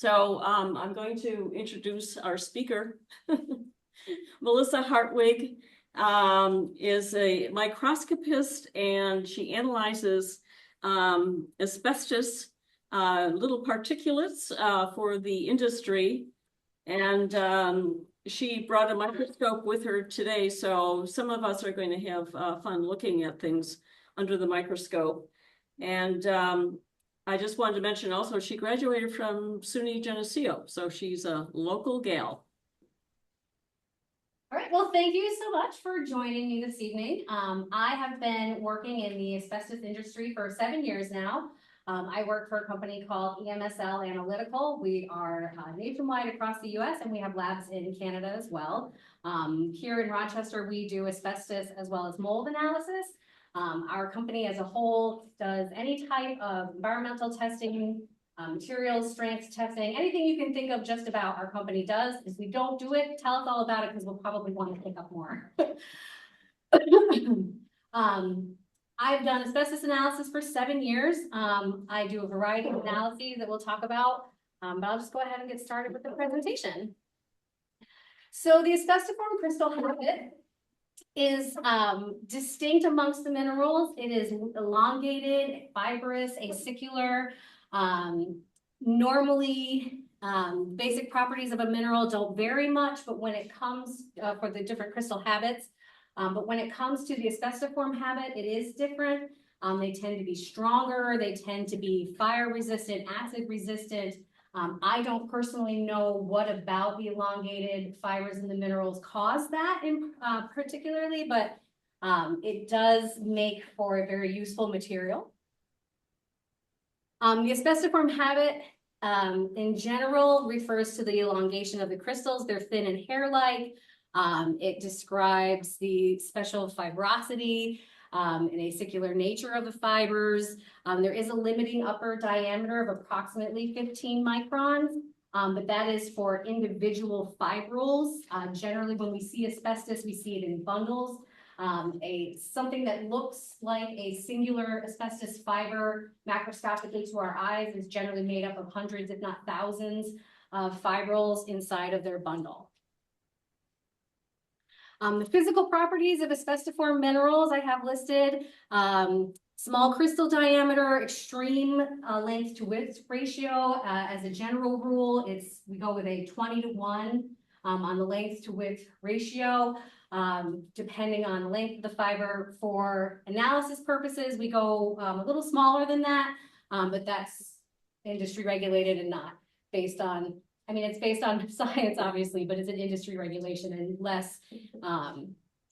So I'm going to introduce our speaker. Melissa Hartwig is a microscopist, and she analyzes asbestos, little particulates for the industry. And she brought a microscope with her today, so some of us are going to have fun looking at things under the microscope. And I just wanted to mention also, she graduated from SUNY Geneseo, so she's a local gal. All right, well, thank you so much for joining me this evening. I have been working in the asbestos industry for 7 years now. I work for a company called EMSL Analytical. We are nationwide across the US, and we have labs in Canada as well. Here in Rochester, we do asbestos as well as mold analysis. Our company as a whole does any type of environmental testing, materials strength testing, anything you can think of. Just about our company does. If we don't do it, tell us all about it, because we'll probably want to pick up more. I've done asbestos analysis for 7 years. I do a variety of analyses that we'll talk about, but I'll just go ahead and get started with the presentation. So the asbestiform crystal habit is distinct amongst the minerals. It is elongated, fibrous, acicular. Normally, basic properties of a mineral don't vary much, but when it comes for the different crystal habits, but when it comes to the asbestiform habit, it is different. They tend to be stronger. They tend to be fire resistant, acid resistant. I don't personally know what about the elongated fibers in the minerals cause that in particularly, but it does make for a very useful material. The asbestiform habit in general refers to the elongation of the crystals. They're thin and hair-like. It describes the special fibrosity and acicular nature of the fibers. There is a limiting upper diameter of approximately 15 microns, but that is for individual fibrils. Generally, when we see asbestos, we see it in bundles. Something that looks like a singular asbestos fiber macroscopically to our eyes is generally made up of hundreds, if not thousands, of fibrils inside of their bundle. The physical properties of asbestiform minerals I have listed: small crystal diameter, extreme length to width ratio. As a general rule, we go with a 20:1 on the length to width ratio. Depending on the length of the fiber. For analysis purposes, we go a little smaller than that, but that's industry regulated and not based on, I mean, it's based on science, obviously, but it's an industry regulation and less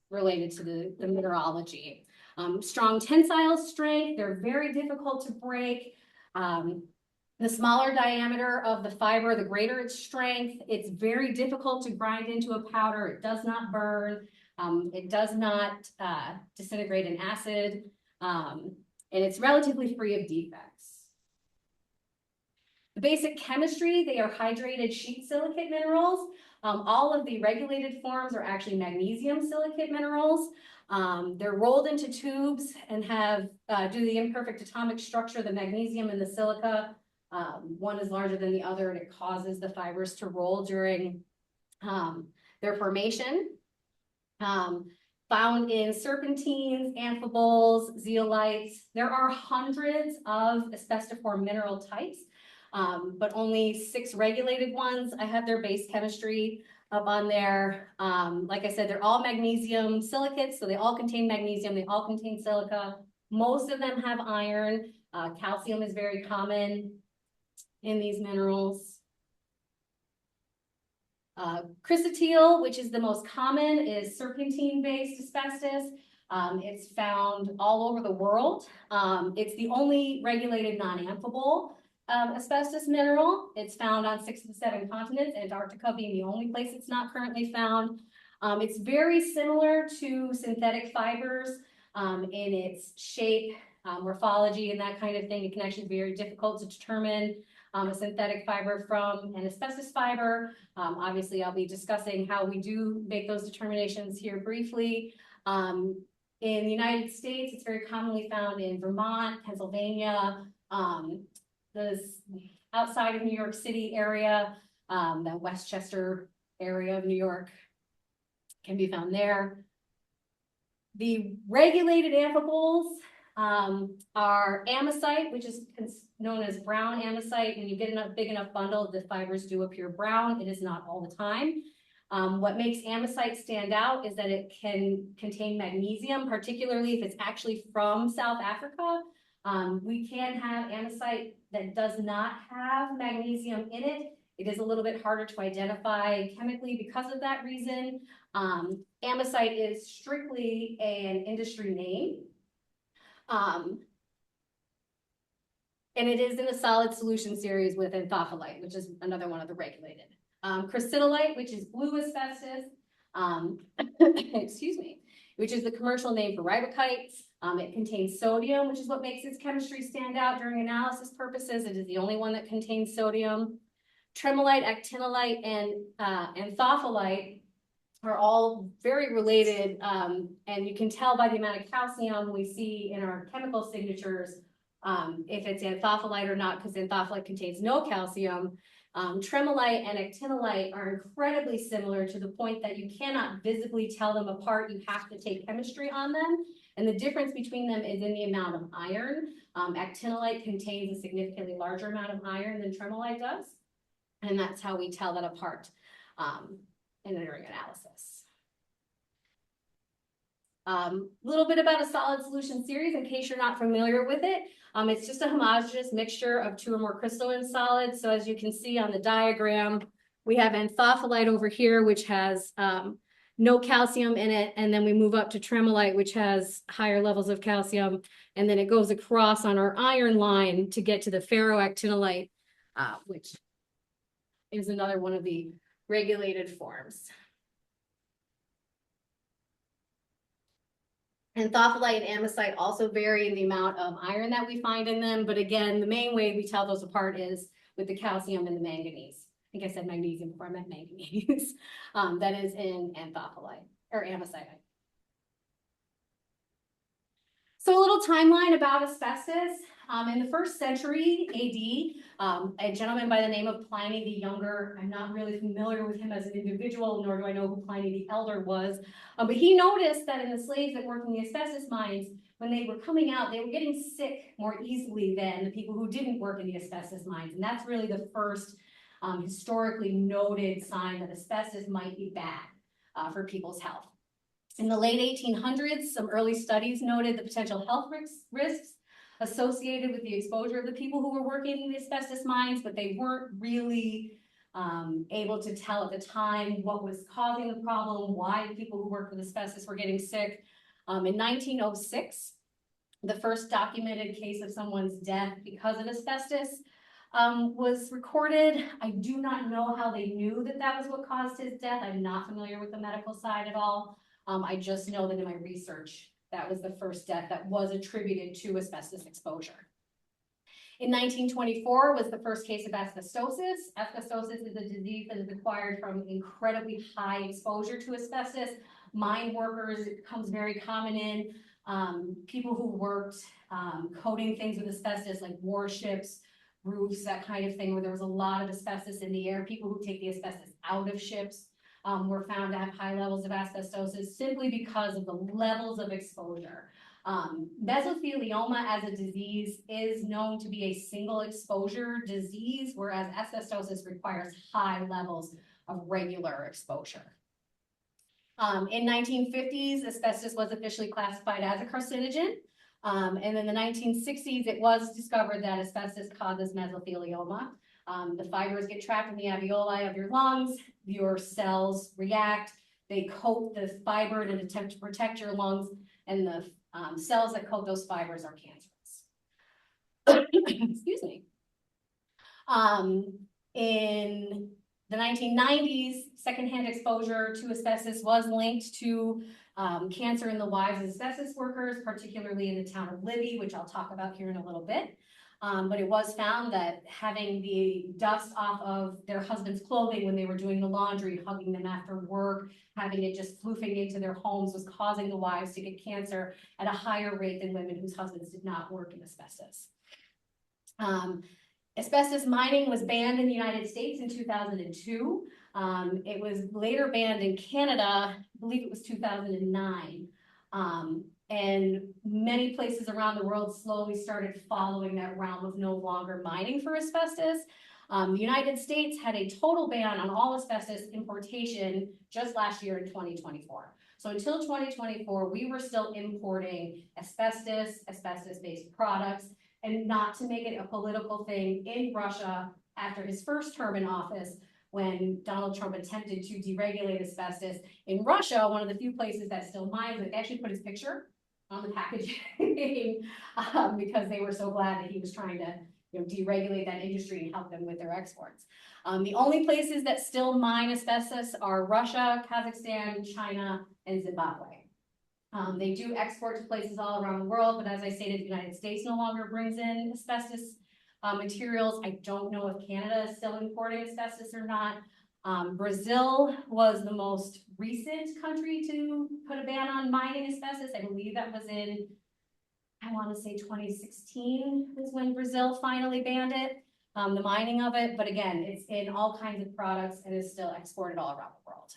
related to the mineralogy. Strong tensile strength, they're very difficult to break. The smaller diameter of the fiber, the greater its strength. It's very difficult to grind into a powder. It does not burn. It does not disintegrate in acid. And it's relatively free of defects. The basic chemistry, they are hydrated sheet silicate minerals. All of the regulated forms are actually magnesium silicate minerals. They're rolled into tubes and have, due to the imperfect atomic structure, the magnesium and the silica, one is larger than the other, and it causes the fibers to roll during their formation. Found in serpentines, amphiboles, zeolites. There are hundreds of asbestiform mineral types, but only 6 regulated ones. I have their base chemistry up on there. Like I said, they're all magnesium silicates, so they all contain magnesium, they all contain silica. Most of them have iron. Calcium is very common in these minerals. Chrysotile, which is the most common, is serpentine-based asbestos. It's found all over the world. It's the only regulated non-amphibole asbestos mineral. It's found on 6 of the 7 continents, Antarctica being the only place it's not currently found. It's very similar to synthetic fibers in its shape, morphology, and that kind of thing. It can actually be very difficult to determine a synthetic fiber from an asbestos fiber. Obviously, I'll be discussing how we do make those determinations here briefly. In the United States, it's very commonly found in Vermont, Pennsylvania, outside of New York City area, the Westchester area of New York can be found there. The regulated amphiboles are amosite, which is known as brown amosite. When you get enough big enough bundle, the fibers do appear brown. It is not all the time. What makes amosite stand out is that it can contain magnesium, particularly if it's actually from South Africa. We can have amosite that does not have magnesium in it. It is a little bit harder to identify chemically because of that reason. Amosite is strictly an industry name. And it is in a solid solution series with anthophyllite, which is another one of the regulated. Crystallite, which is blue asbestos, excuse me, which is the commercial name for ribokite. It contains sodium, which is what makes its chemistry stand out during analysis purposes. It is the only one that contains sodium. Tremolite, actinolite, and anthophyllite are all very related, and you can tell by the amount of calcium we see in our chemical signatures if it's anthophyllite or not, because anthophyllite contains no calcium. Tremolite and actinolite are incredibly similar to the point that you cannot visibly tell them apart. You have to take chemistry on them. And the difference between them is in the amount of iron. Actinolite contains a significantly larger amount of iron than tremolite does. And that's how we tell that apart during analysis. Little bit about a solid solution series in case you're not familiar with it. It's just a homogeneous mixture of two or more crystalline solids. So as you can see on the diagram, we have anthophyllite over here, which has no calcium in it. And then we move up to tremolite, which has higher levels of calcium. And then it goes across on our iron line to get to the ferroactinolite, which is another one of the regulated forms. Anthophyllite and amosite also vary in the amount of iron that we find in them. But again, the main way we tell those apart is with the calcium and the manganese. I think I said magnesium before I meant manganese. That is in anthophyllite or amosite. So a little timeline about asbestos. In the 1st century AD, a gentleman by the name of Pliny the Younger, I'm not really familiar with him as an individual, nor do I know who Pliny the Elder was, but he noticed that in the slaves that worked in the asbestos mines, when they were coming out, they were getting sick more easily than the people who didn't work in the asbestos mines. And that's really the first historically noted sign that asbestos might be bad for people's health. In the late 1800s, some early studies noted the potential health risks associated with the exposure of the people who were working in the asbestos mines, but they weren't really able to tell at the time what was causing the problem, why the people who worked with asbestos were getting sick. In 1906, the first documented case of someone's death because of asbestos was recorded. I do not know how they knew that that was what caused his death. I'm not familiar with the medical side at all. I just know that in my research, that was the first death that was attributed to asbestos exposure. In 1924 was the first case of asbestosis. Asbestosis is a disease that is acquired from incredibly high exposure to asbestos. Mine workers, it becomes very common in people who worked coating things with asbestos, like warships, roofs, that kind of thing, where there was a lot of asbestos in the air. People who take the asbestos out of ships were found to have high levels of asbestosis simply because of the levels of exposure. Mesothelioma as a disease is known to be a single exposure disease, whereas asbestosis requires high levels of regular exposure. In 1950s, asbestos was officially classified as a carcinogen. And in the 1960s, it was discovered that asbestos causes mesothelioma. The fibers get trapped in the alveoli of your lungs, your cells react, they coat the fiber in an attempt to protect your lungs, and the cells that coat those fibers are cancerous. Excuse me. In the 1990s, secondhand exposure to asbestos was linked to cancer in the wives of asbestos workers, particularly in the town of Libby, which I'll talk about here in a little bit. But it was found that having the dust off of their husband's clothing when they were doing the laundry, hugging them after work, having it just floofing into their homes was causing the wives to get cancer at a higher rate than women whose husbands did not work in asbestos. Asbestos mining was banned in the United States in 2002. It was later banned in Canada, I believe it was 2009. And many places around the world slowly started following that realm of no longer mining for asbestos. The United States had a total ban on all asbestos importation just last year in 2024. So until 2024, we were still importing asbestos, asbestos-based products, and not to make it a political thing in Russia after his first term in office, when Donald Trump attempted to deregulate asbestos. In Russia, one of the few places that still mines it, they actually put his picture on the packaging because they were so glad that he was trying to deregulate that industry and help them with their exports. The only places that still mine asbestos are Russia, Kazakhstan, China, and Zimbabwe. They do export to places all around the world, but as I stated, the United States no longer brings in asbestos materials. I don't know if Canada is still importing asbestos or not. Brazil was the most recent country to put a ban on mining asbestos. I believe that was in, I want to say 2016 is when Brazil finally banned it, the mining of it. But again, it's in all kinds of products and is still exported all around the world.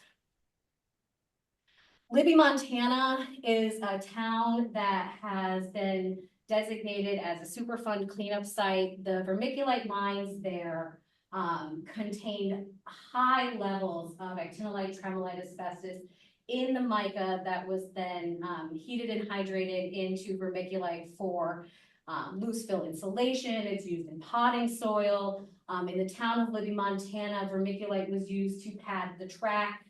Libby, Montana is a town that has been designated as a Superfund cleanup site. The vermiculite mines there contained high levels of actinolite, tremolite, asbestos in the mica that was then heated and hydrated into vermiculite for loose fill insulation. It's used in potting soil. In the town of Libby, Montana, vermiculite was used to pad the track.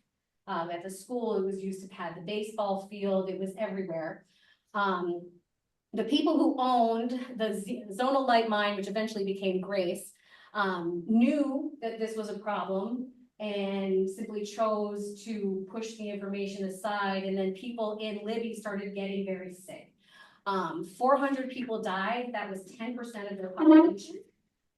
At the school, it was used to pad the baseball field. It was everywhere. The people who owned the zonalite mine, which eventually became Grace, knew that this was a problem and simply chose to push the information aside. And then people in Libby started getting very sick. 400 people died. That was 10% of their population.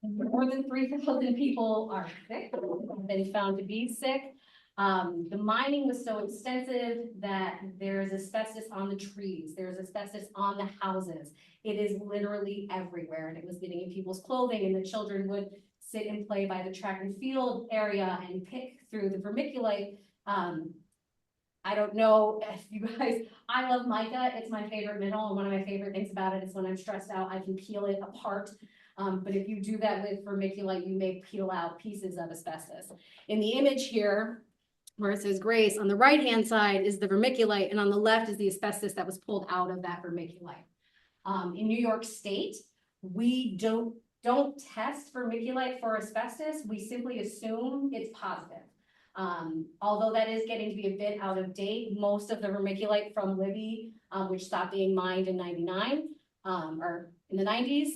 More than 3,000 people are sick, have been found to be sick. The mining was so extensive that there's asbestos on the trees, there's asbestos on the houses. It is literally everywhere, and it was getting in people's clothing, and the children would sit and play by the track and field area and pick through the vermiculite. I don't know if you guys, I love mica. It's my favorite mineral, and one of my favorite things about it is when I'm stressed out, I can peel it apart. But if you do that with vermiculite, you may peel out pieces of asbestos. In the image here, where it says Grace, on the right-hand side is the vermiculite, and on the left is the asbestos that was pulled out of that vermiculite. In New York State, we don't test vermiculite for asbestos. We simply assume it's positive. Although that is getting to be a bit out of date, most of the vermiculite from Libby, which stopped being mined in '99 or in the 90s,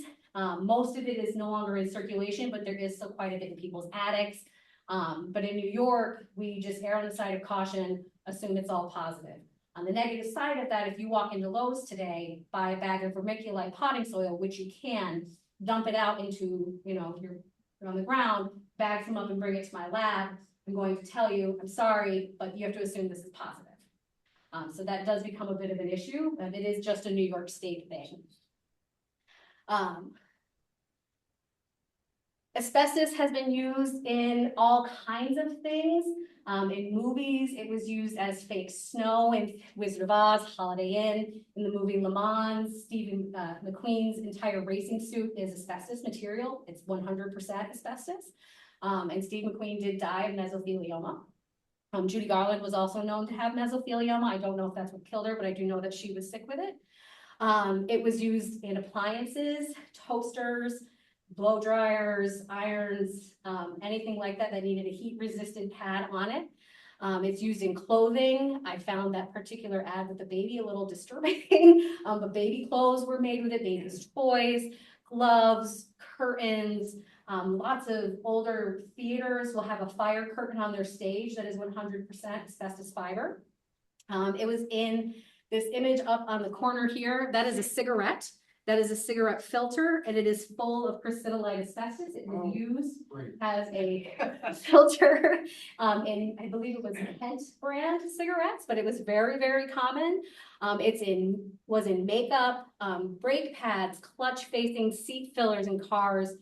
most of it is no longer in circulation, but there is still quite a bit in people's attics. But in New York, we just err on the side of caution, assume it's all positive. On the negative side of that, if you walk into Lowe's today, buy a bag of vermiculite potting soil, which you can, dump it out into, if you're on the ground, bag some up and bring it to my lab, I'm going to tell you, I'm sorry, but you have to assume this is positive. So that does become a bit of an issue, but it is just a New York State thing. Asbestos has been used in all kinds of things. In movies, it was used as fake snow in Wizard of Oz, Holiday Inn. In the movie Le Mans, Steve McQueen's entire racing suit is asbestos material. It's 100% asbestos. And Steve McQueen did die of mesothelioma. Judy Garland was also known to have mesothelioma. I don't know if that's what killed her, but I do know that she was sick with it. It was used in appliances, toasters, blow dryers, irons, anything like that that needed a heat-resistant pad on it. It's used in clothing. I found that particular ad with the baby a little disturbing, but baby clothes were made with it, baby's toys, gloves, curtains. Lots of older theaters will have a fire curtain on their stage that is 100% asbestos fiber. It was in this image up on the corner here. That is a cigarette. That is a cigarette filter, and it is full of crystallite asbestos. It was used as a filter in, I believe it was Kent brand cigarettes, but it was very, very common. Was in makeup, brake pads, clutch facing seat fillers in cars.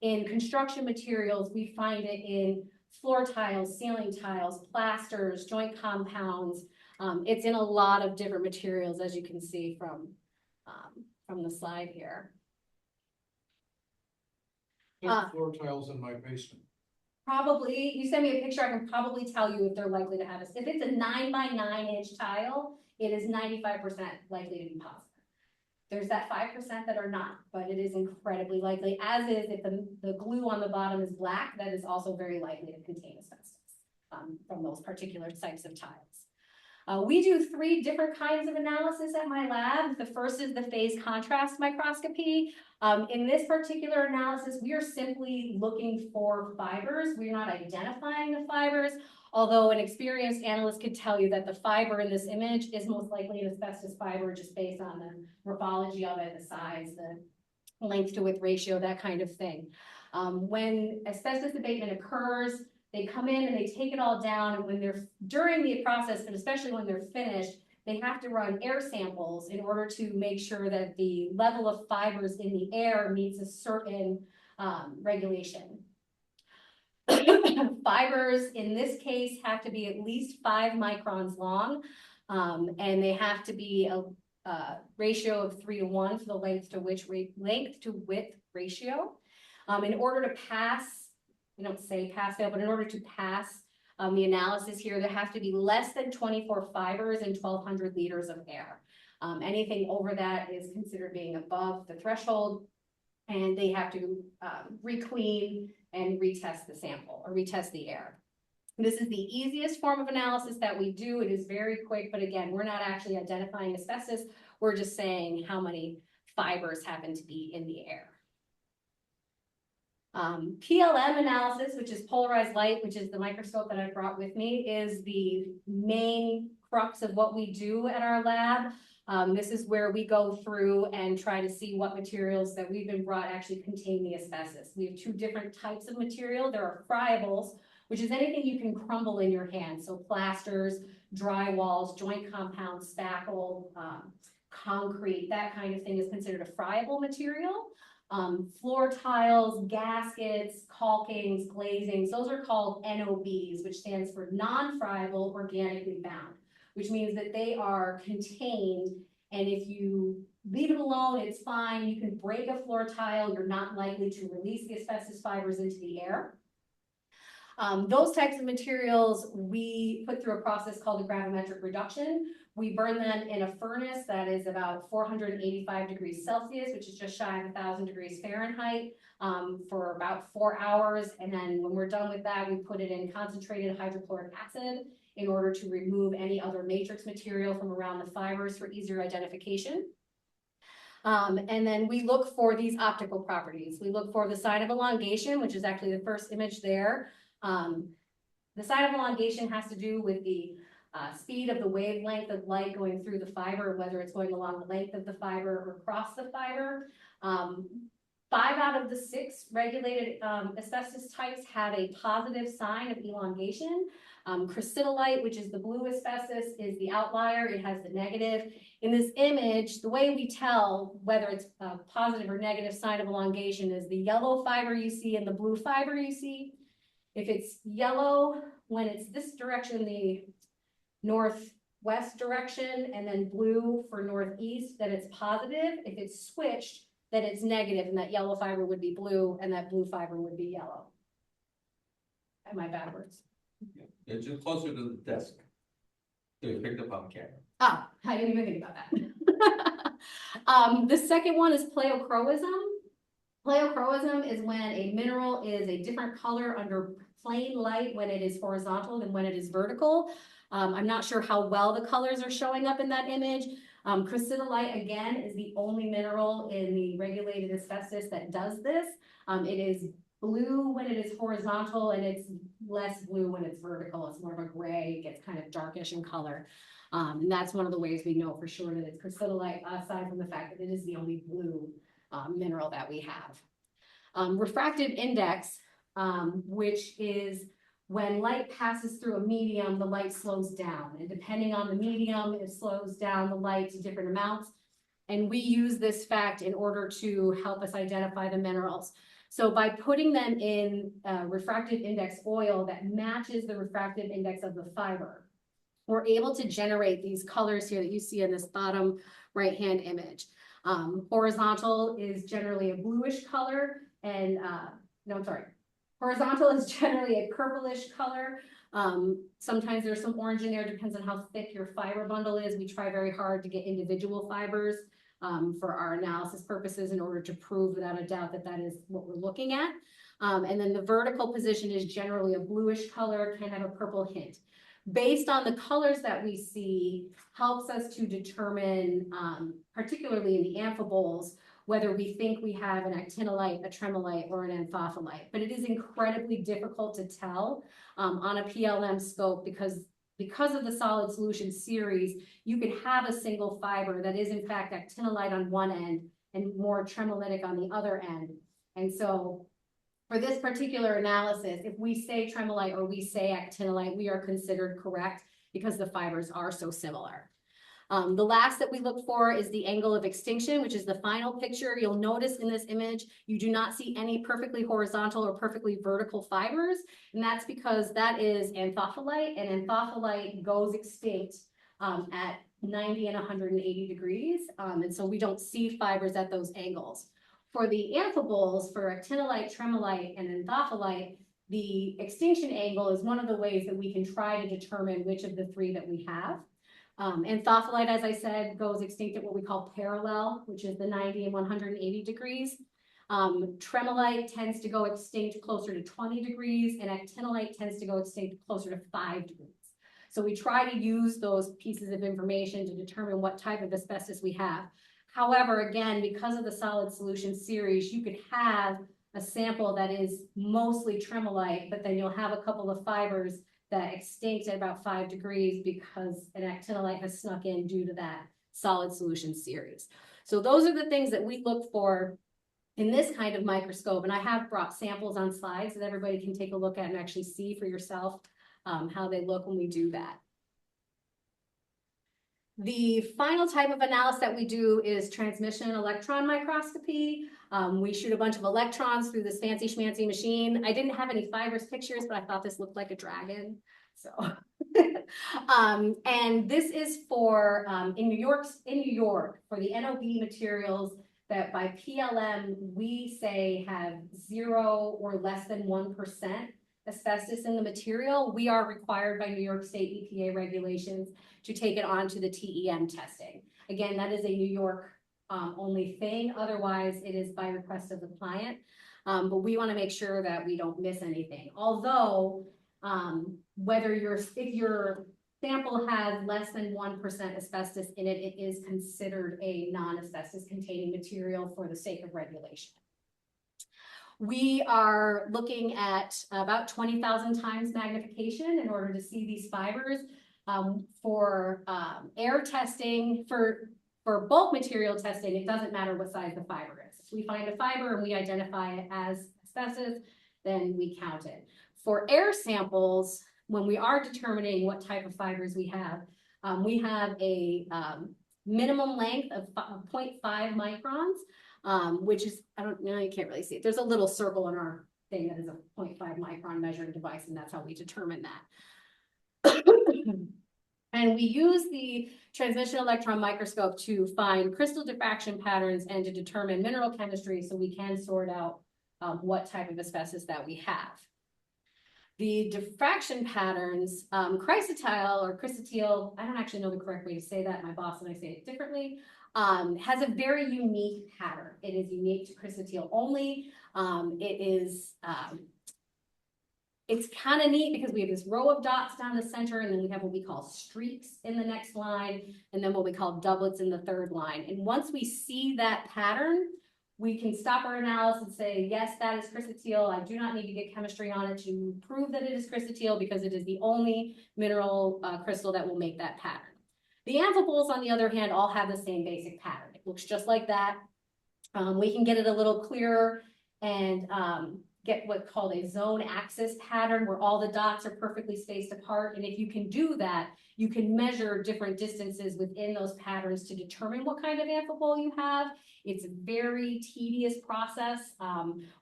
In construction materials, we find it in floor tiles, ceiling tiles, plasters, joint compounds. It's in a lot of different materials, as you can see from the slide here. Floor tiles in my basement. Probably, you send me a picture, I can probably tell you if they're likely to have us. If it's a 9 by 9 inch tile, it is 95% likely to be positive. There's that 5% that are not, but it is incredibly likely, as is if the glue on the bottom is black, that is also very likely to contain asbestos from those particular types of tiles. We do 3 different kinds of analysis at my lab. The first is the phase contrast microscopy. In this particular analysis, we are simply looking for fibers. We're not identifying the fibers, although an experienced analyst could tell you that the fiber in this image is most likely an asbestos fiber just based on the morphology of it, the size, the length to width ratio, that kind of thing. When asbestos abatement occurs, they come in and they take it all down, and when they're during the process, but especially when they're finished, they have to run air samples in order to make sure that the level of fibers in the air meets a certain regulation. Fibers in this case have to be at least 5 microns long, and they have to be a ratio of 3 to 1 for the length to width ratio. In order to pass, we don't say pass fail, but in order to pass the analysis here, there have to be less than 24 fibers and 1,200 liters of air. Anything over that is considered being above the threshold, and they have to re-clean and retest the sample or retest the air. This is the easiest form of analysis that we do. It is very quick, but again, we're not actually identifying asbestos. We're just saying how many fibers happen to be in the air. PLM analysis, which is polarized light, which is the microscope that I brought with me, is the main crux of what we do at our lab. This is where we go through and try to see what materials that we've been brought actually contain the asbestos. We have 2 different types of material. There are friables, which is anything you can crumble in your hand. So plasters, drywalls, joint compounds, spackle, concrete, that kind of thing is considered a friable material. Floor tiles, gaskets, caulkings, glazings, those are called NOBs, which stands for non-friable organically bound, which means that they are contained, and if you leave it alone, it's fine. You can break a floor tile, you're not likely to release the asbestos fibers into the air. Those types of materials we put through a process called a gravimetric reduction. We burn them in a furnace that is about 485 degrees Celsius, which is just shy of 1,000 degrees Fahrenheit, for about 4 hours. And then when we're done with that, we put it in concentrated hydrochloric acid in order to remove any other matrix material from around the fibers for easier identification. And then we look for these optical properties. We look for the sign of elongation, which is actually the first image there. The sign of elongation has to do with the speed of the wavelength of light going through the fiber, whether it's going along the length of the fiber or across the fiber. 5 out of the 6 regulated asbestos types have a positive sign of elongation. Chrysotolite, which is the blue asbestos, is the outlier. It has the negative. In this image, the way we tell whether it's a positive or negative sign of elongation is the yellow fiber you see and the blue fiber you see. If it's yellow, when it's this direction, the northwest direction, and then blue for northeast, then it's positive. If it's switched, then it's negative, and that yellow fiber would be blue, and that blue fiber would be yellow. Am I backwards? Yeah, just closer to the desk. So you picked up on camera. Oh, I didn't even think about that. The second one is pleochroism. Pleochroism is when a mineral is a different color under plain light when it is horizontal than when it is vertical. I'm not sure how well the colors are showing up in that image. Chrysotolite, again, is the only mineral in the regulated asbestos that does this. It is blue when it is horizontal, and it's less blue when it's vertical. It's more of a gray. It gets kind of darkish in color. And that's one of the ways we know for sure that it's chrysotolite, aside from the fact that it is the only blue mineral that we have. Refractive index, which is when light passes through a medium, the light slows down. And depending on the medium, it slows down the light to different amounts. And we use this fact in order to help us identify the minerals. So by putting them in refractive index oil that matches the refractive index of the fiber, we're able to generate these colors here that you see in this bottom right-hand image. Horizontal is generally a bluish color, and horizontal is generally a purplish color. Sometimes there's some orange in there, depends on how thick your fiber bundle is. We try very hard to get individual fibers for our analysis purposes in order to prove without a doubt that that is what we're looking at. And then the vertical position is generally a bluish color, can have a purple hint. Based on the colors that we see, helps us to determine, particularly in the amphiboles, whether we think we have an actinolite, a tremolite, or an amphipholite. But it is incredibly difficult to tell on a PLM scope because of the solid solution series, you could have a single fiber that is in fact actinolite on one end and more tremolitic on the other end. And so for this particular analysis, if we say tremolite or we say actinolite, we are considered correct because the fibers are so similar. The last that we look for is the angle of extinction, which is the final picture. You'll notice in this image, you do not see any perfectly horizontal or perfectly vertical fibers. And that's because that is amphipholite, and amphipholite goes extinct at 90 and 180 degrees. And so we don't see fibers at those angles. For the amphiboles, for actinolite, tremolite, and amphipholite, the extinction angle is one of the ways that we can try to determine which of the three that we have. Amphipholite, as I said, goes extinct at what we call parallel, which is the 90 and 180 degrees. Tremolite tends to go extinct closer to 20 degrees, and actinolite tends to go extinct closer to 5 degrees. So we try to use those pieces of information to determine what type of asbestos we have. However, again, because of the solid solution series, you could have a sample that is mostly tremolite, but then you'll have a couple of fibers that extinct at about 5 degrees because an actinolite has snuck in due to that solid solution series. So those are the things that we look for in this kind of microscope. And I have brought samples on slides that everybody can take a look at and actually see for yourself how they look when we do that. The final type of analysis that we do is transmission electron microscopy. We shoot a bunch of electrons through this fancy schmancy machine. I didn't have any fibers pictures, but I thought this looked like a dragon. So, and this is for in New York, for the NOB materials that by PLM we say have 0 or less than 1% asbestos in the material. We are required by New York State EPA regulations to take it on to the TEM testing. Again, that is a New York only thing. Otherwise, it is by request of the client. But we want to make sure that we don't miss anything. Although, if your sample has less than 1% asbestos in it, it is considered a non-asbestos containing material for the sake of regulation. We are looking at about 20,000 times magnification in order to see these fibers. For air testing, for bulk material testing, it doesn't matter what size the fiber is. If we find a fiber and we identify it as asbestos, then we count it. For air samples, when we are determining what type of fibers we have a minimum length of 0.5 microns, which is, I don't know, you can't really see it. There's a little circle on our thing that is a 0.5 micron measuring device, and that's how we determine that. And we use the transmission electron microscope to find crystal diffraction patterns and to determine mineral chemistry so we can sort out what type of asbestos that we have. The diffraction patterns, chrysotile or chrysotile, I don't actually know the correct way to say that. My boss and I say it differently, has a very unique pattern. It is unique to chrysotile only. It's kind of neat because we have this row of dots down the center, and then we have what we call streaks in the next line, and then what we call doublets in the third line. And once we see that pattern, we can stop our analysis and say, yes, that is chrysotile. I do not need to get chemistry on it to prove that it is chrysotile because it is the only mineral crystal that will make that pattern. The amphiboles, on the other hand, all have the same basic pattern. It looks just like that. We can get it a little clearer, and get what's called a zone axis pattern where all the dots are perfectly spaced apart. And if you can do that, you can measure different distances within those patterns to determine what kind of amphibole you have. It's a very tedious process.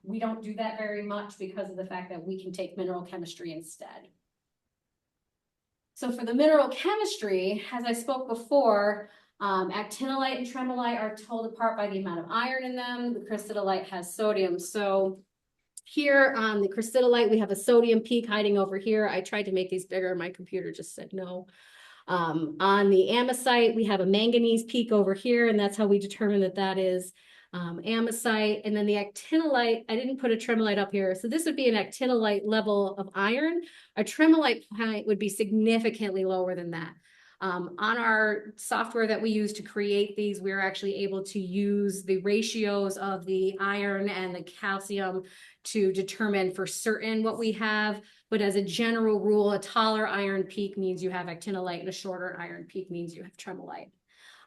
We don't do that very much because of the fact that we can take mineral chemistry instead. So for the mineral chemistry, as I spoke before, actinolite and tremolite are told apart by the amount of iron in them. The crystallite has sodium. So here on the crystallite, we have a sodium peak hiding over here. I tried to make these bigger. My computer just said no. On the amosite, we have a manganese peak over here, and that's how we determine that that is amosite. And then the actinolite, I didn't put a tremolite up here. So this would be an actinolite level of iron. A tremolite point would be significantly lower than that. On our software that we use to create these, we're actually able to use the ratios of the iron and the calcium to determine for certain what we have. But as a general rule, a taller iron peak means you have actinolite, and a shorter iron peak means you have tremolite.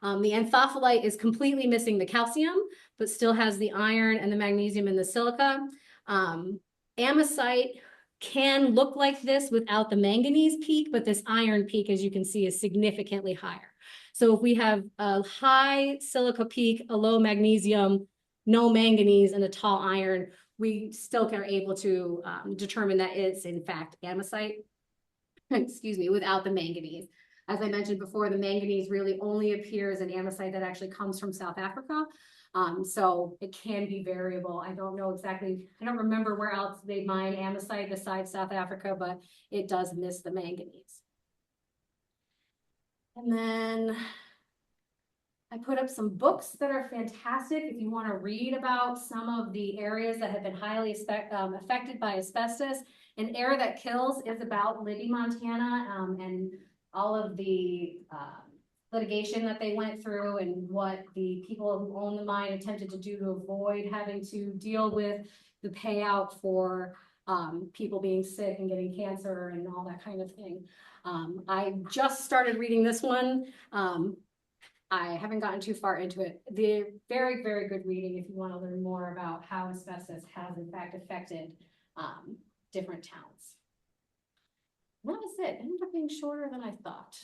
The anthophyllite is completely missing the calcium, but still has the iron and the magnesium and the silica. Amosite can look like this without the manganese peak, but this iron peak, as you can see, is significantly higher. So if we have a high silica peak, a low magnesium, no manganese, and a tall iron, we still are able to determine that it's in fact amosite, excuse me, without the manganese. As I mentioned before, the manganese really only appears in amosite that actually comes from South Africa. So it can be variable. I don't know exactly, I don't remember where else they mine amosite besides South Africa, but it does miss the manganese. And then I put up some books that are fantastic if you want to read about some of the areas that have been highly affected by asbestos. An Air That Kills is about Libby, Montana, and all of the litigation that they went through and what the people who own the mine attempted to do to avoid having to deal with the payout for people being sick and getting cancer and all that kind of thing. I just started reading this one. I haven't gotten too far into it. They're very, very good reading if you want to learn more about how asbestos has in fact affected different towns. That was it. It ended up being shorter than I thought.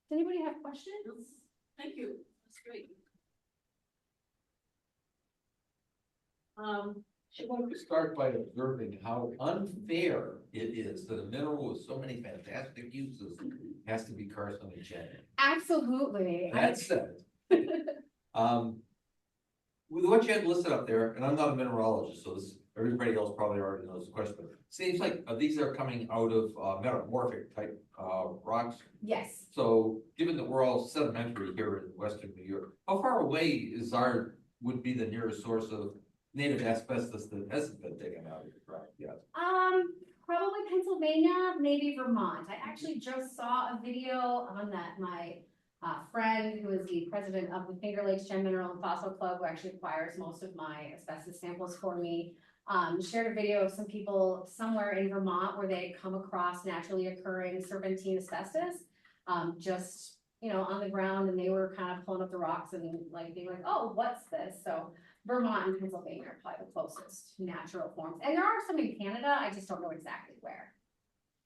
Does anybody have questions? Thank you. That's great. I want to start by observing how unfair it is that a mineral with so many fantastic uses has to be carcinogenic. Absolutely. That said, with what you had listed up there, and I'm not a mineralogist, so this everybody else probably already knows the question, but it seems like these are coming out of metamorphic type rocks. Yes. So given that we're all sedimentary here in Western New York, how far away would be the nearest source of native asbestos that hasn't been taken out of the ground yet? Probably Pennsylvania, maybe Vermont. I actually just saw a video on that. My friend, who is the president of the Finger Lakes Gem Mineral and Fossil Club, who actually acquires most of my asbestos samples for me, shared a video of some people somewhere in Vermont where they had come across naturally occurring serpentine asbestos, just, you know, on the ground, and they were kind of pulling up the rocks and like being like, oh, what's this? So Vermont and Pennsylvania are probably the closest natural forms. And there are some in Canada, I just don't know exactly where.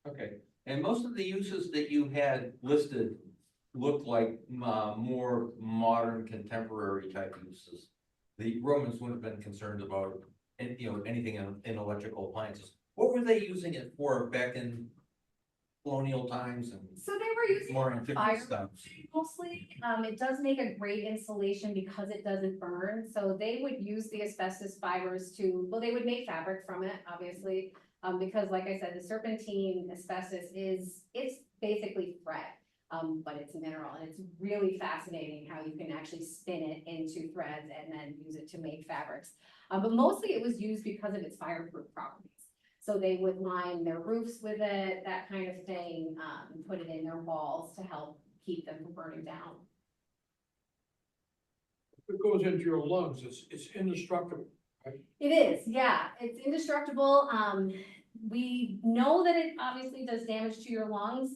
Okay, and most of the uses that you had listed looked like more modern contemporary type uses. The Romans would have been concerned about, you know, anything in electrical appliances. What were they using it for back in colonial times? And so they were using more antiquity stuff mostly. It does make a great insulation because it doesn't burn. So they would use the asbestos fibers to, well, they would make fabric from it, obviously, because like I said, the serpentine asbestos it's basically thread. But it's a mineral, and it's really fascinating how you can actually spin it into threads and then use it to make fabrics. But mostly it was used because of its fireproof properties. So they would line their roofs with it, that kind of thing, and put it in their walls to help keep them from burning down. If it goes into your lungs, it's indestructible, right? It is, yeah, it's indestructible. we know that it obviously does damage to your lungs.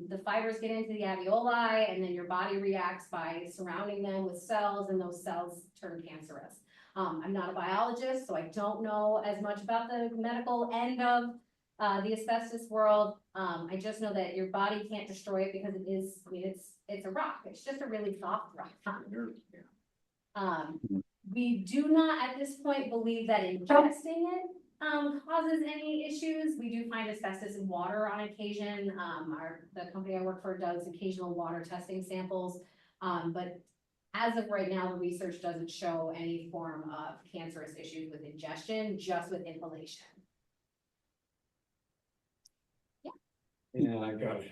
The fibers get into the alveoli and then your body reacts by surrounding them with cells and those cells turn cancerous. I'm not a biologist, so I don't know as much about the medical end of the asbestos world. I just know that your body can't destroy it because it is, I mean, it's a rock. It's just a really soft rock. We do not at this point believe that ingesting it causes any issues. We do find asbestos in water on occasion. The company I work for does occasional water testing samples. But as of right now, the research doesn't show any form of cancerous issues with ingestion, just with inhalation. Yeah, I got it.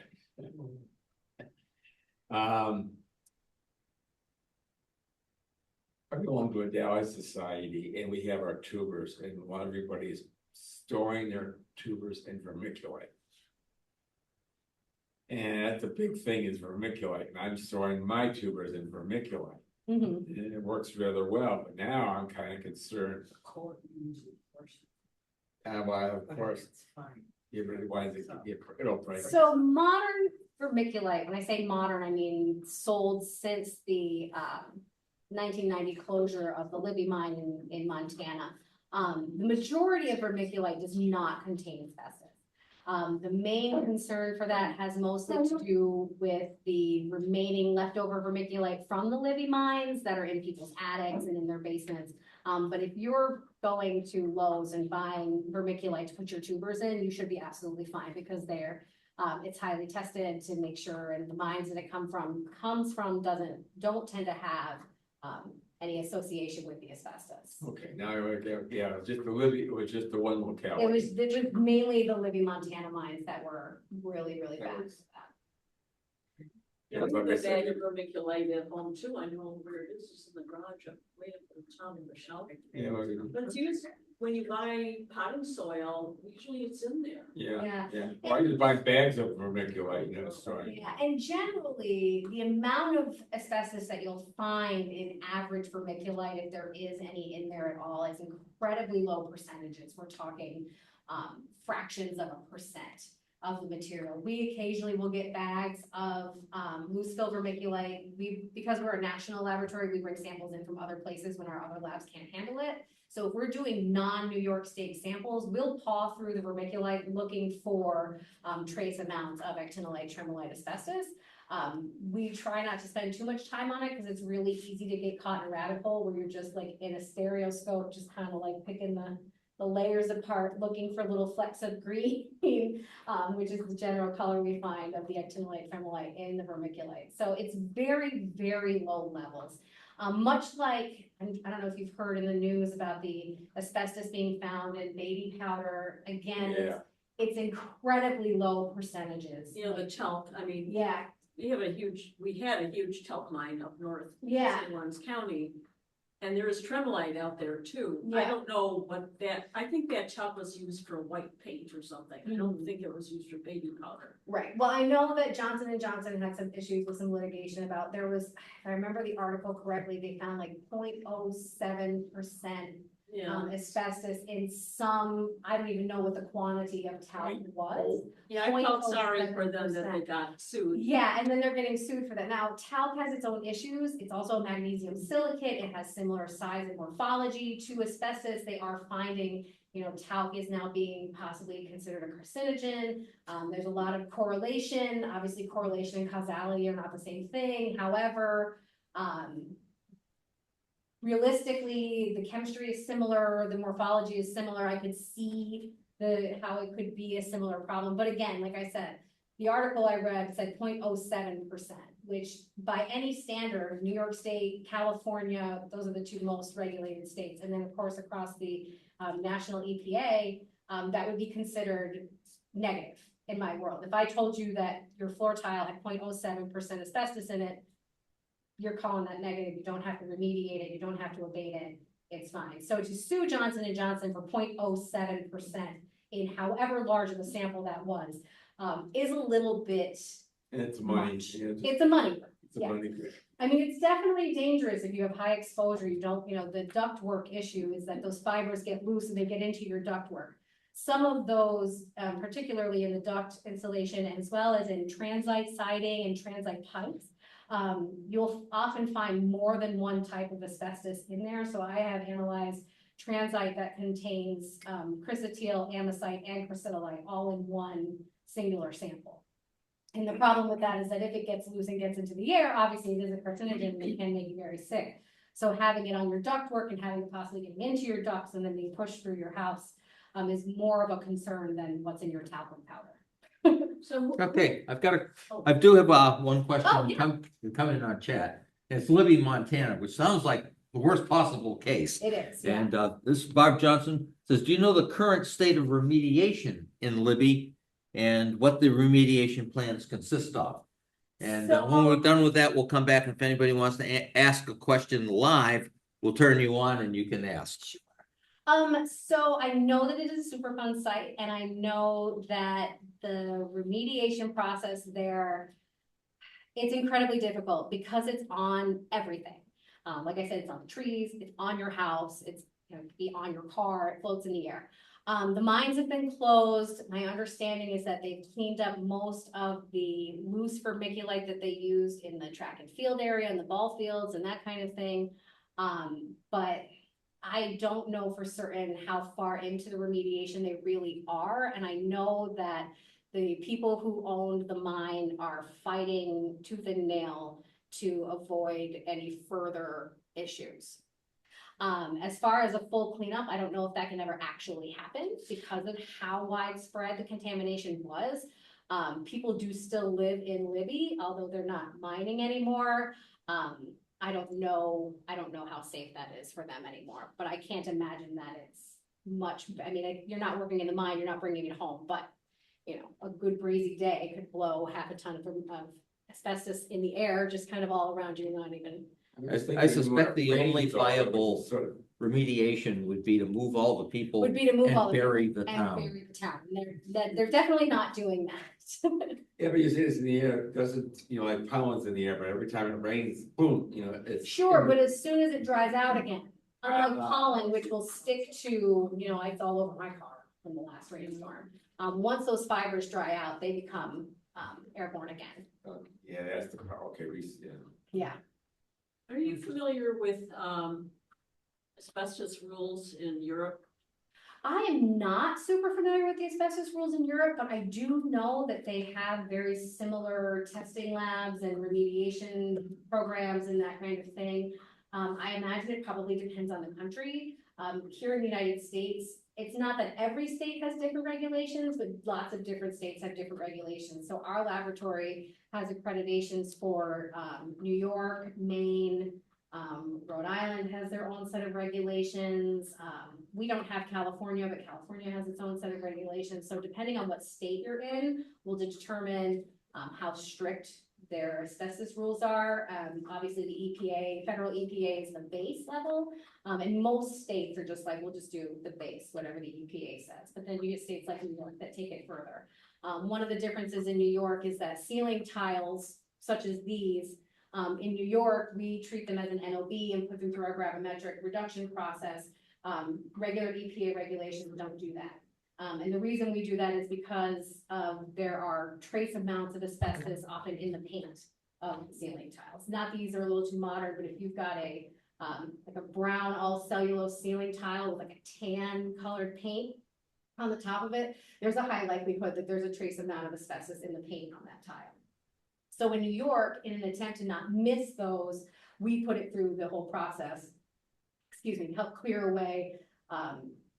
I belong to a dialysis society and we have our tubers and everybody is storing their tubers in vermiculite. And that's a big thing is vermiculite, and I'm storing my tubers in vermiculite. And it works rather well, but now I'm kind of concerned. Well, of course, It's fine. you really want it, it'll break. So modern vermiculite, when I say modern, I mean sold since the 1990 closure of the Libby mine in Montana. The majority of vermiculite does not contain asbestos. The main concern for that has mostly to do with the remaining leftover vermiculite from the Libby mines that are in people's attics and in their basements. But if you're going to Lowe's and buying vermiculite to put your tubers in, you should be absolutely fine because it's highly tested to make sure, and the mines that it comes from don't tend to have any association with the asbestos. Okay, now, yeah, it was just the Libby, it was just the one locality. It was mainly the Libby, Montana mines that were really, really That bad. was- Yeah, Yeah, we like have I a bag said, of vermiculite at home too. I know where it is. It's in the garage up way up in the town in the shelf. yeah, But it's used when you buy potting soil, usually it's in there. yeah, yeah. Well, I just buy bags of vermiculite, you know, sorry. Yeah, and generally, the amount of asbestos that you'll find in average vermiculite, if there is any in there at all, is incredibly low percentages. We're talking fractions of a percent of the material. We occasionally will get bags of loose fill vermiculite. Because we're a national laboratory, we bring samples in from other places when our other labs can't handle it. So if we're doing non-New York State samples, we'll paw through the vermiculite looking for trace amounts of actinolite, tremolite, asbestos. We try not to spend too much time on it because it's really easy to get caught in a rabbit hole where you're just like in a stereoscope, just kind of like picking the layers apart, looking for little flecks of green, which is the general color we find of the actinolite, tremolite in the vermiculite. So it's very, very low levels. Much like, I don't know if you've heard in the news about the asbestos being found in baby powder. Again, Yeah. it's incredibly low percentages. You know, the talc, I mean, Yeah, we had a huge talc mine up north. yeah. St. Lawrence County. And there is tremolite out there too. I Yeah. don't know what I think that talc was used for white paint or something. I don't think it was used for baby powder. Right, well, I know that Johnson & Johnson had some issues with some litigation about, there was, if I remember the article correctly, they found like 0.07% Yeah, asbestos in some, I don't even know what the quantity of talc was. yeah, I felt sorry for them that they 0.07%. got sued. Yeah, and then they're getting sued for that. Now, talc has its own issues. It's also a magnesium silicate. It has similar size and morphology to asbestos. They are finding, talc is now being possibly considered a carcinogen. There's a lot of correlation. Obviously, correlation and causality are not the same thing. However, realistically, the chemistry is similar, the morphology is similar. I could see how it could be a similar problem. But again, like I said, the article I read said 0.07%, which by any standard, New York State, California, those are the two most regulated states. And then of course, across the national EPA, that would be considered negative in my world. If I told you that your floor tile had 0.07% asbestos in it, you're calling that negative. You don't have to remediate it. You don't have to abate it. It's fine. So to sue Johnson & Johnson for 0.07% in however large of a sample that was, is a little bit, It's money. Much. Yeah, it's a money grab. It's a yeah. money grab. I mean, it's definitely dangerous if you have high exposure. You don't, the ductwork issue is that those fibers get loose and they get into your ductwork. Some of those, particularly in the duct insulation as well as in transite siding and transite pipes, you'll often find more than one type of asbestos in there. So I have analyzed transite that contains chrysotile, andesite, and chrysotolite all in one singular sample. And the problem with that is that if it gets loose and gets into the air, obviously it is a carcinogen and it can make you very sick. So having it on your ductwork and having it possibly getting into your ducts and then being pushed through your house is more of a concern than what's in your talcum powder. So. Okay, I do have one question Oh, yeah. coming in our chat. It's Libby, Montana, which sounds like the worst possible case. It is, yeah. And this is Bob Johnson says, do you know the current state of remediation in Libby and what the remediation plans consist of? And when we're done with that, we'll come back. If anybody wants to ask a question live, we'll turn you on and you can ask. So I know that it is a Superfund site, and I know that the remediation process there, it's incredibly difficult because it's on everything. Like I said, it's on the trees, it's on your house, it's it could be on your car, it floats in the air. The mines have been closed. My understanding is that they've cleaned up most of the loose vermiculite that they used in the track and field area and the ball fields and that kind of thing. But I don't know for certain how far into the remediation they really are. And I know that the people who owned the mine are fighting tooth and nail to avoid any further issues. As far as a full cleanup, I don't know if that can ever actually happen because of how widespread the contamination was. People do still live in Libby, although they're not mining anymore. I don't know how safe that is for them anymore, but I can't imagine that it's much. I mean, you're not working in the mine, you're not bringing it home, but you know, a good breezy day could blow half a ton of asbestos in the air, just kind of all around you, not even. I suspect the only viable remediation would be to move all the people Would be to move and all the bury people the and town. bury the town. They're definitely not doing that. Yeah, but you see this in the air, it doesn't, you know, like pollen's in the air, but every time it rains, boom, you know, it's. Sure, but as soon as it dries out again, unlike pollen, which will stick to, you know, ice all over my car from the last rainstorm. Once those fibers dry out, they become airborne again. Yeah, that's the, okay, yeah. Yeah. Are you familiar with asbestos rules in Europe? I am not super familiar with the asbestos rules in Europe, but I do know that they have very similar testing labs and remediation programs and that kind of thing. I imagine it probably depends on the country. Here in the United States, it's not that every state has different regulations, but lots of different states have different regulations. So our laboratory has accreditations for New York, Maine, Rhode Island has their own set of regulations. We don't have California, but California has its own set of regulations. So depending on what state you're in, will determine how strict their asbestos rules are. Obviously the EPA, federal EPA is the base level. And most states are just like, we'll just do the base, whatever the EPA says. But then you get states like New York that take it further. One of the differences in New York is that ceiling tiles, such as these, in New York, we treat them as an NOB and put them through our gravimetric reduction process. Regular EPA regulations don't do that. And the reason we do that is because there are trace amounts of asbestos often in the paint of ceiling tiles. Not these are a little too modern, but if you've got a like a brown all cellulose ceiling tile with like a tan colored paint on the top of it, there's a high likelihood that there's a trace amount of asbestos in the paint on that tile. So in New York, in an attempt to not miss those, we put it through the whole process, to help clear away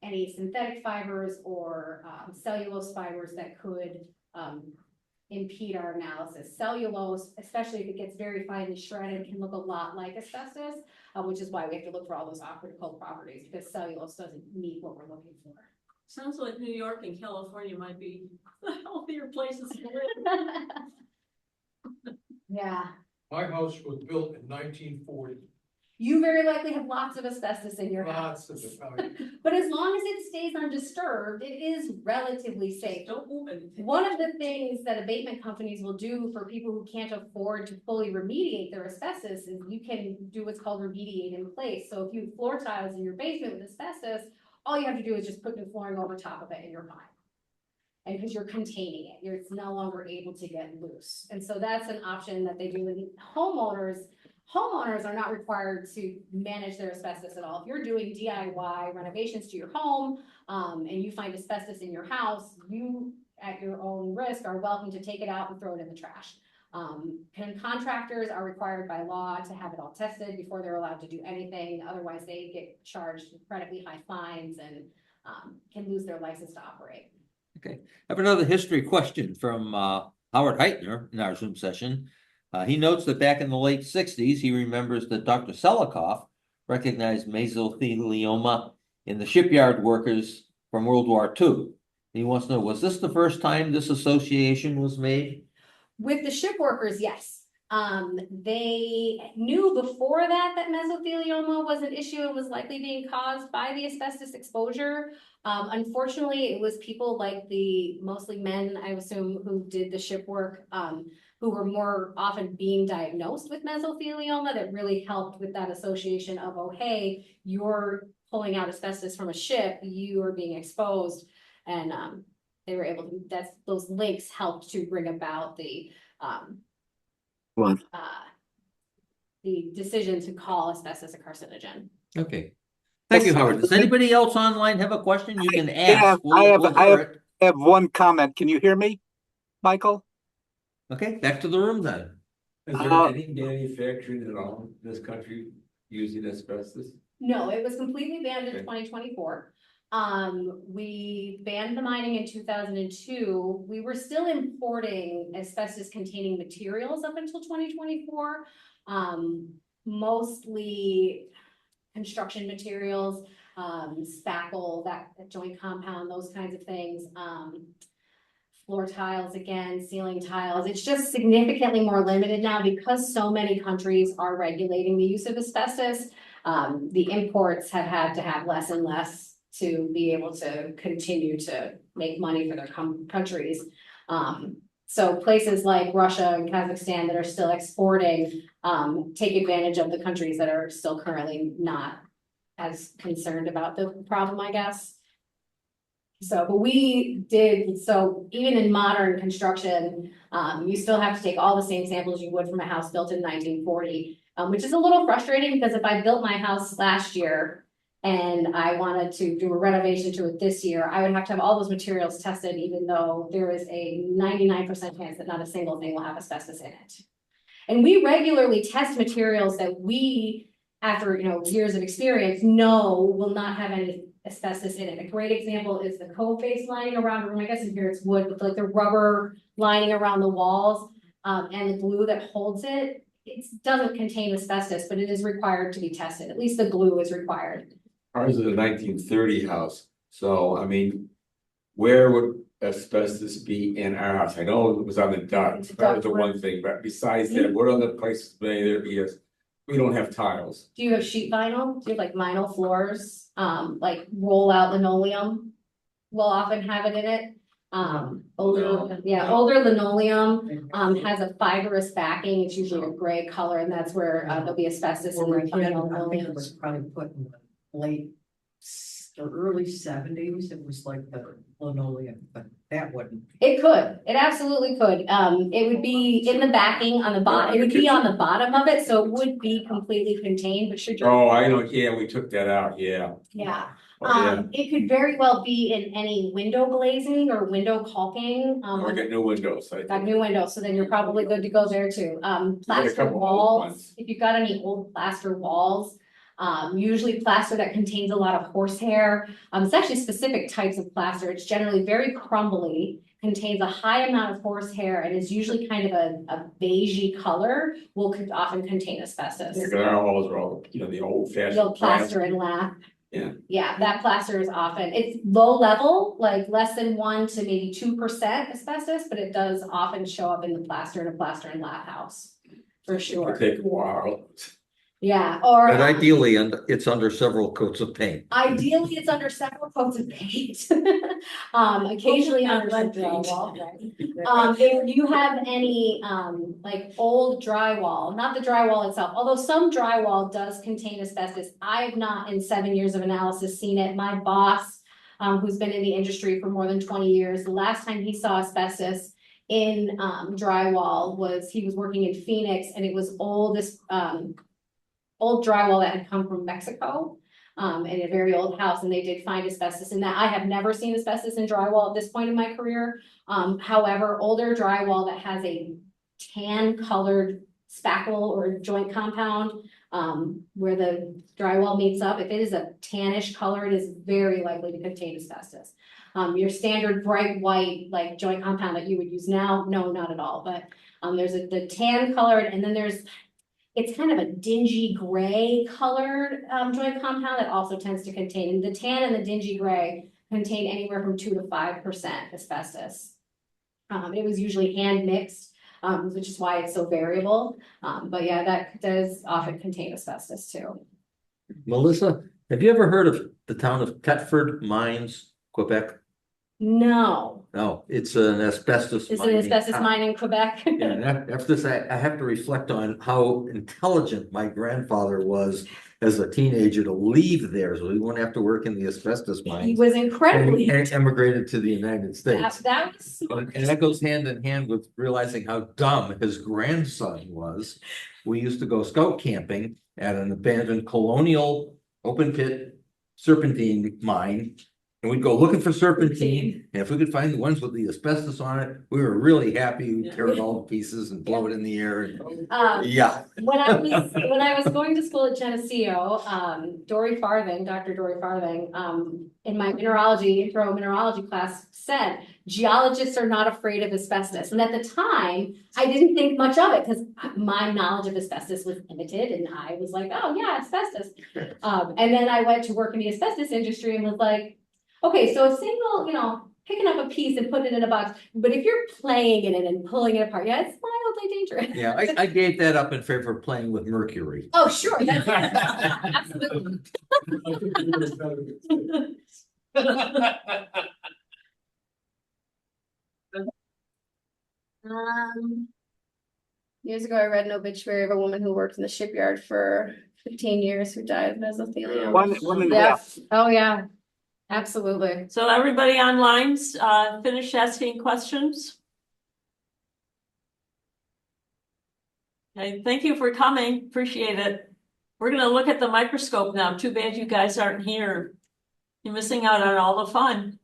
any synthetic fibers or cellulose fibers that could impede our analysis. Cellulose, especially if it gets very finely shredded, can look a lot like asbestos, which is why we have to look for all those optical properties, because cellulose doesn't meet what we're looking for. Sounds like New York and California might be the healthier places to live. Yeah. My house was built in 1940. You very likely have lots of asbestos in your house. Lots of it. But as long as it stays undisturbed, it is relatively safe. Don't move anything. One of the things that abatement companies will do for people who can't afford to fully remediate their asbestos is you can do what's called remediate in place. So if you have floor tiles in your basement with asbestos, all you have to do is just put new flooring over top of it and you're fine. And because you're containing it, it's no longer able to get loose. And so that's an option that they do. And homeowners are not required to manage their asbestos at all. If you're doing DIY renovations to your home, and you find asbestos in your house, you at your own risk are welcome to take it out and throw it in the trash. Contractors are required by law to have it all tested before they're allowed to do anything. Otherwise, they get charged incredibly high fines and can lose their license to operate. Okay, I have another history question from Howard Heitner in our Zoom session. He notes that back in the late 60s, he remembers that Dr. Selikoff recognized mesothelioma in the shipyard workers from World War II. He wants to know, was this the first time this association was made? With the ship workers, yes. They knew before that mesothelioma was an issue and was likely being caused by the asbestos exposure. Unfortunately, it was people like mostly men, I assume, who did the ship work, who were more often being diagnosed with mesothelioma that really helped with that association of, oh, hey, you're pulling out asbestos from a ship, you are being exposed. And they were able to, those links helped to bring about the decision to call asbestos a carcinogen. Okay. Thank you, Howard. Does anybody else online have a question? You can ask. I have one comment. Can you hear me, Michael? Okay, back to the room then. Is there any manufacturing at all in this country using asbestos? No, it was completely banned in Okay. 2024. We banned the mining in 2002. We were still importing asbestos containing materials up until 2024. Mostly construction materials, spackle, that joint compound, those kinds of things. Floor tiles again, ceiling tiles. It's just significantly more limited now because so many countries are regulating the use of asbestos. The imports have had to have less and less to be able to continue to make money for their countries. So places like Russia and Kazakhstan that are still exporting take advantage of the countries that are still currently not as concerned about the problem, I guess. So, but so even in modern construction, you still have to take all the same samples you would from a house built in 1940, which is a little frustrating because if I built my house last year and I wanted to do a renovation to it this year, I would have to have all those materials tested, even though there is a 99% chance that not a single thing will have asbestos in it. And we regularly test materials that we, after years of experience, know will not have any asbestos in it. A great example is the cove face lining around the room. I guess in here it's wood, but like the rubber lining around the walls and the glue that holds it. It doesn't contain asbestos, but it is required to be tested. At least the glue is required. Ours is a 1930 house, so I mean, where would asbestos be in our house? I know it was on the duct, that was the one thing, but besides that, what other places may there be? We don't have tiles. Do you have sheet vinyl? Do you have like vinyl floors? Like roll out linoleum will often have it in it. Older linoleum has a fibrous backing. It's usually a gray color, and that's where there'll be asbestos in the vinyl I think it linoleum. was probably put in the late or early 70s. It was like the linoleum, but that wouldn't. It could. It absolutely could. It would be in the backing on the bottom. It would be on the bottom of it, so it would be completely contained. But should you? Oh, I know, yeah, we took that out, yeah. Yeah. Oh, yeah. It could very well be in any window glazing or window caulking. We got new windows, I Got think. new windows, so then you're probably good to go there too. Plaster couple old walls, ones. if you've got any old plaster walls, usually plaster that contains a lot of horsehair. It's actually specific types of plaster. It's generally very crumbly, contains a high amount of horsehair, and is usually kind of a beigey color, will often contain asbestos. Because our walls are all, the old fashioned. You'll plaster and lath. Yeah. Yeah, that plaster is often, it's low level, like less than 1 to maybe 2% asbestos, but it does often show up in the plaster in a plaster and lath house, for sure. It take a while. Yeah, or. But ideally, it's under several coats of paint. Ideally, it's under several coats of paint. Occasionally under some drywall, right? If you have any, like old drywall, not the drywall itself, although some drywall does contain asbestos. I've not in 7 years of analysis seen it. My boss, who's been in the industry for more than 20 years, the last time he saw asbestos in, drywall was, he was working in Phoenix, and it was old drywall that had come from Mexico. In a very old house, and they did find asbestos in that. I have never seen asbestos in drywall at this point in my career. However, older drywall that has a tan colored spackle or joint compound, where the drywall meets up, if it is a tannish color, it is very likely to contain asbestos. Your standard bright white, like joint compound that you would use now, no, not at all, but, there's the tan colored, and then it's kind of a dingy gray colored joint compound that also tends to contain, and the tan and the dingy gray contain anywhere from 2 to 5% asbestos. It was usually hand mixed, which is why it's so variable. But yeah, that does often contain asbestos too. Melissa, have you ever heard of the town of Thetford Mines, Quebec? No, No, it's an asbestos. is it an asbestos mine in Quebec? Yeah, and after this, I have to reflect on how intelligent my grandfather was as a teenager to leave there, so he wouldn't have to work in the asbestos He mines. was incredibly. And emigrated to the United States. That was. And that goes hand in hand with realizing how dumb his grandson was. We used to go scout camping at an abandoned colonial open pit serpentine mine. And we'd go looking for serpentine, and if we could find the ones with the asbestos on it, we were really happy. We'd tear it all to pieces and blow it in the air. And, yeah. When I was going to school at Geneseo, Dr. Dory Farthing, in my intro mineralogy class said, geologists are not afraid of asbestos. And at the time, I didn't think much of it because my knowledge of asbestos was limited, and I was like, oh yeah, asbestos. And then I went to work in the asbestos industry and was like, okay, so a single, picking up a piece and putting it in a box, but if you're playing in it and pulling it apart, yeah, it's mildly dangerous. Yeah, I gave that up in favor of playing with mercury. Oh, sure, that's absolutely. Years ago, I read an obituary of a woman who worked in the shipyard for 15 years who died of mesothelioma. One and a Yeah. half. Oh, yeah, absolutely. So everybody online, finish asking questions. Okay, thank you for coming. Appreciate it. We're gonna look at the microscope now. Too bad you guys aren't here. You're missing out on all the fun.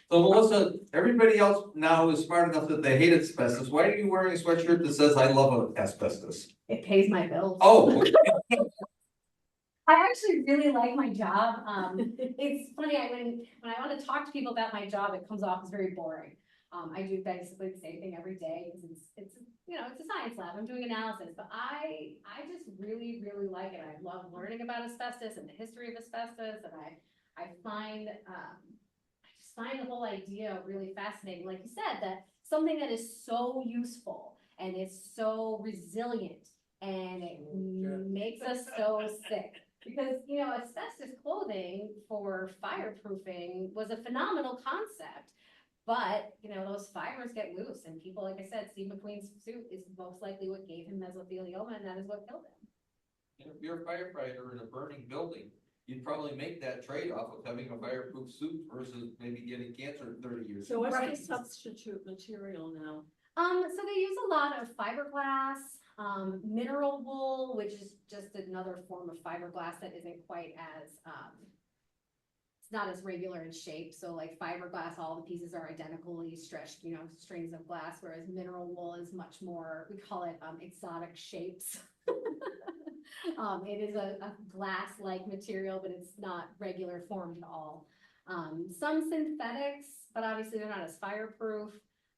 So Melissa, everybody else now is smart enough that they hate asbestos. Why are you wearing a sweatshirt that says I love asbestos? It pays my bills. Oh, okay. I actually really like my job. It's funny, when I want to talk to people about my job, it comes off as very boring. I do basically the same thing every day because it's a science lab. I'm doing analysis, but I just really, really like it. I love learning about asbestos and the history of asbestos, and I find the whole idea really fascinating. Like you said, that something that is so useful and is so resilient and it makes us so sick. Because, asbestos clothing for fireproofing was a phenomenal concept. But, those fibers get loose and people, like I said, Steve McQueen's suit is most likely what gave him mesothelioma, and that is what killed him. If you're a firefighter in a burning building, you'd probably make that trade-off of having a fireproof suit versus maybe getting cancer in 30 years. So what's Right. the substitute material now? So they use a lot of fiberglass, mineral wool, which is just another form of fiberglass that isn't quite as, it's not as regular in shape. So like fiberglass, all the pieces are identically stretched, strings of glass, whereas mineral wool is much more, we call it exotic shapes. It is a glass-like material, but it's not regular formed at all. Some synthetics, but obviously they're not as fireproof.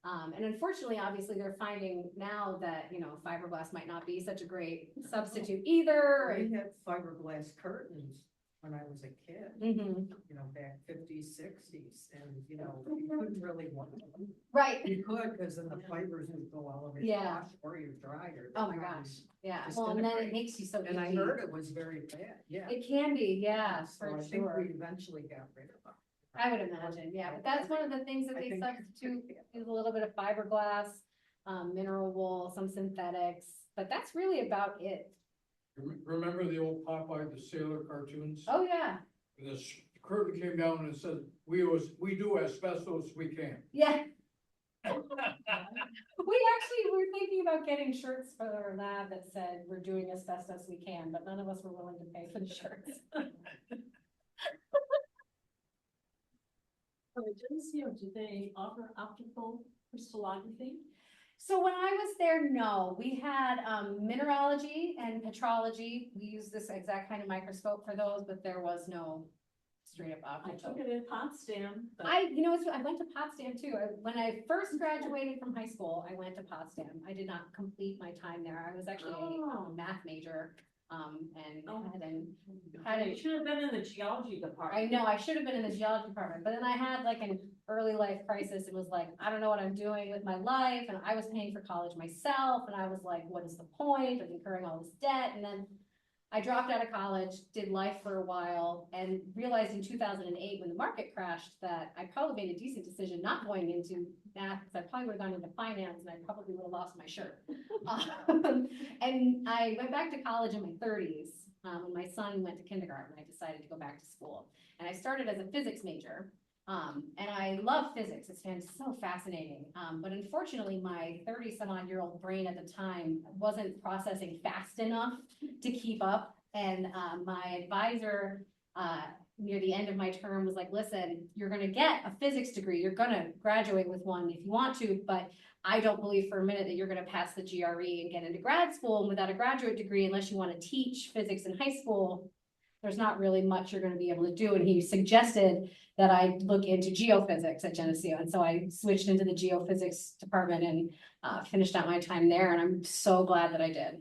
And unfortunately, obviously, they're finding now that, fiberglass might not be such a great substitute either. We have fiberglass curtains when I was a kid, Mhm. you know, back fifties, sixties, and, you know, you couldn't really want them. Right. You could, because then the fibers would go all over your Yeah. wash or your dryer. Oh my gosh, yeah, well, and then it Disintegrate. makes you so And I itchy. heard it was very bad, yeah. It can be, yeah, So for I think sure. we eventually got rid of them. I would imagine, yeah, but that's one of the things that I they think- substitute is a little bit of fiberglass, mineral wool, some synthetics, but that's really about it. Remember the old Popeye, the sailor cartoons? Oh, yeah, The curtain came down and it said, we do asbestos, we can. yeah. We actually were thinking about getting shirts for our lab that said, we're doing as best as we can, but none of us were willing to pay for the shirts. Geneseo, do they offer optical crystallography? So when I was there, no, we had mineralogy and petrology. We used this exact kind of microscope for those, but there was no straight up I optical. took it in Potsdam, but You know, I went to Potsdam too. When I first graduated from high school, I went to Potsdam. I did not complete my time there. I was actually Oh. a math major. And Oh. had you should have been in the geology I department. know, I should have been in the geology department, but then I had like an early life crisis. It was like, I don't know what I'm doing with my life, and I was paying for college myself, and I was like, what is the point of incurring all this debt? And then I dropped out of college, did life for a while, and realized in 2008, when the market crashed, that I probably made a decent decision not going into math, because I probably would have gone into finance, and I probably would have lost my shirt. And I went back to college in my 30s, when my son went to kindergarten. I decided to go back to school, and I started as a physics major. And I love physics. It's been so fascinating. But unfortunately, my 30-some-odd-year-old brain at the time wasn't processing fast enough to keep up. And my advisor, near the end of my term, was like, listen, you're going to get a physics degree. You're going to graduate with one if you want to, but I don't believe for a minute that you're going to pass the GRE and get into grad school. And without a graduate degree, unless you want to teach physics in high school, there's not really much you're going to be able to do. And he suggested that I look into geophysics at Geneseo. And so I switched into the geophysics department and finished out my time there. And I'm so glad that I did.